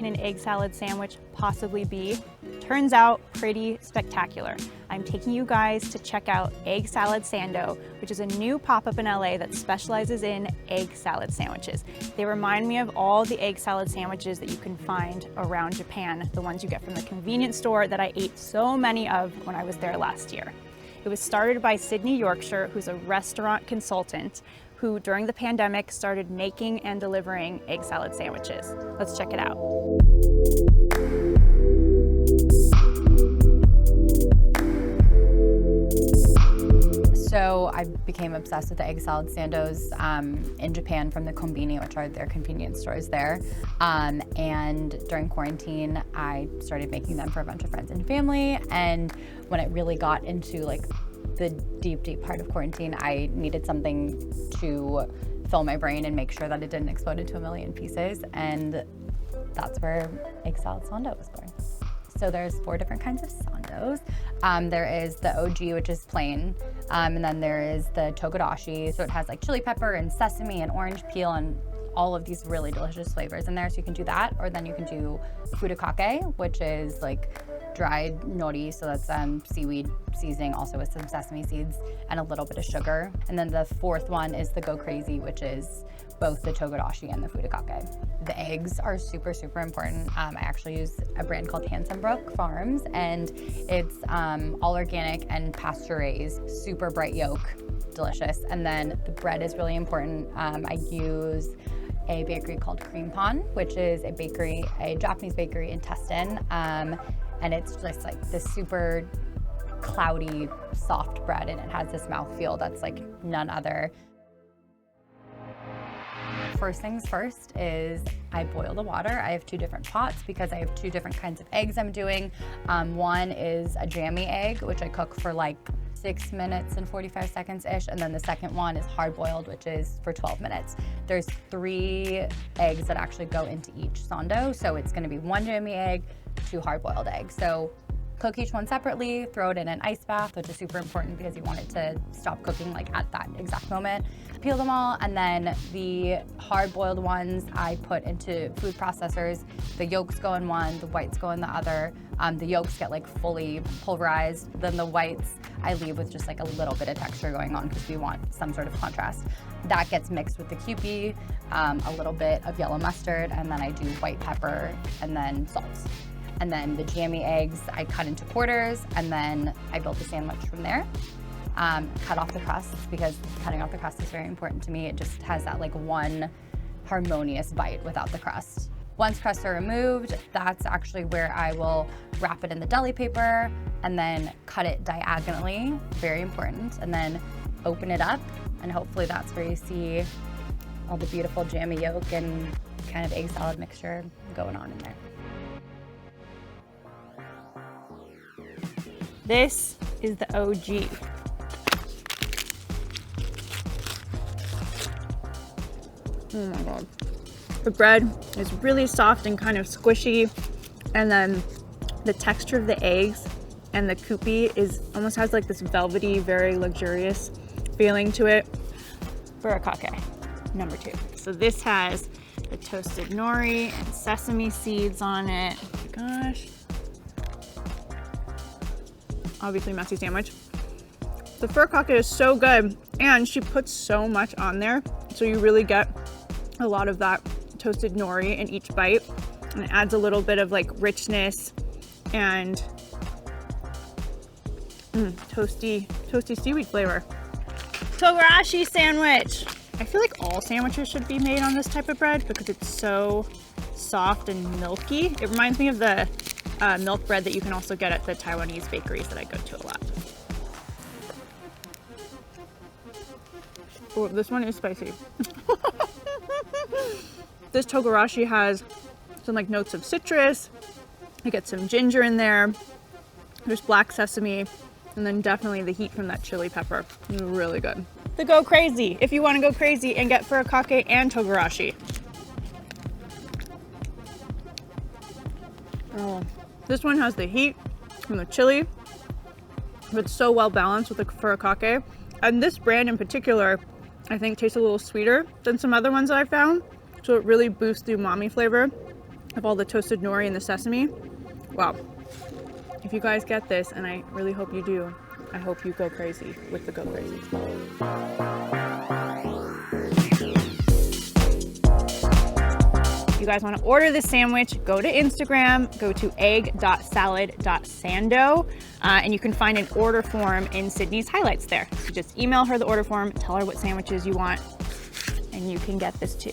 an egg salad sandwich possibly be? Turns out pretty spectacular. I'm taking you guys to check out Egg Salad Sando, which is a new pop-up in LA that specializes in egg salad sandwiches. They remind me of all the egg salad sandwiches that you can find around Japan, the ones you get from the convenience store that I ate so many of when I was there last year. It was started by Sydney Yorkshire, who's a restaurant consultant who during the pandemic started making and delivering egg salad sandwiches. Let's check it out. So I became obsessed with the egg salad sandos in Japan from the konbini, which are their convenience stores there. And during quarantine, I started making them for a bunch of friends and family. And when it really got into like the deep part of quarantine, I needed something to fill my brain and make sure that it didn't explode into a million pieces. And that's where egg salad sando was born. So there's 4 different kinds of sandos. There is the OG, which is plain, and then there is the togodashi. So it has like chili pepper and sesame and orange peel and all of these really delicious flavors in there. So you can do that, or then you can do furikake, which is like dried nori, so that's seaweed seasoning, also with some sesame seeds and a little bit of sugar. And then the 4th one is the go crazy, which is both the togodashi and the furikake. The eggs are super important. I actually use a brand called Handsome Brook Farms, and it's all organic and pasture raised, super bright yolk, delicious. And then the bread is really important. I use a bakery called Cream Pond, which is a Japanese bakery in Tustin. And it's just like this super cloudy, soft bread, and it has this mouthfeel that's like none other. First things first is I boil the water. I have 2 different pots because I have 2 different kinds of eggs I'm doing. One is a jammy egg, which I cook for like 6 minutes and 45 seconds-ish, and then the second one is hard-boiled, which is for 12 minutes. There's 3 eggs that actually go into each sando, so it's gonna be 1 jammy egg, 2 hard-boiled eggs. So cook each one separately, throw it in an ice bath, which is super important because you want it to stop cooking like at that exact moment. Peel them all, and then the hard-boiled ones I put into food processors. The yolks go in one, the whites go in the other. The yolks get like fully pulverized. Then the whites I leave with just like a little bit of texture going on because we want some sort of contrast. That gets mixed with the Kewpie, a little bit of yellow mustard, and then I do white pepper and then salt. And then the jammy eggs I cut into quarters, and then I built the sandwich from there. Cut off the crusts because cutting off the crust is very important to me. It just has that like one harmonious bite without the crust. Once crusts are removed, that's actually where I will wrap it in the deli paper and then cut it diagonally, very important, and then open it up, and hopefully that's where you see all the beautiful jammy yolk and kind of egg salad mixture going on in there. This is the OG. Oh my God. The bread is really soft and kind of squishy, and then the texture of the eggs and the Kewpie almost has like this velvety, very luxurious feeling to it. Furikake, number 2. So this has the toasted nori and sesame seeds on it. Oh my gosh. Obviously messy sandwich. The furikake is so good, and she puts so much on there, so you really get a lot of that toasted nori in each bite, and it adds a little bit of like richness and toasty seaweed flavor. Togarashi sandwich. I feel like all sandwiches should be made on this type of bread because it's so soft and milky. It reminds me of the milk bread that you can also get at the Taiwanese bakeries that I go to a lot. Oh, this one is spicy. This togarashi has some like notes of citrus. I get some ginger in there. There's black sesame, and then definitely the heat from that chili pepper. It's really good. The go crazy, if you want to go crazy and get furikake and togarashi. Oh, this one has the heat from the chili, but it's so well balanced with the furikake. And this brand in particular, I think tastes a little sweeter than some other ones that I found. So it really boosts the umami flavor of all the toasted nori and the sesame. Wow. If you guys get this, and I really hope you do, I hope you go crazy with the Go Crazy. If you guys want to order this sandwich, go to Instagram, go to egg.salad.sando, and you can find an order form in Sydney's highlights there. So just email her the order form, tell her what sandwiches you want, and you can get this too.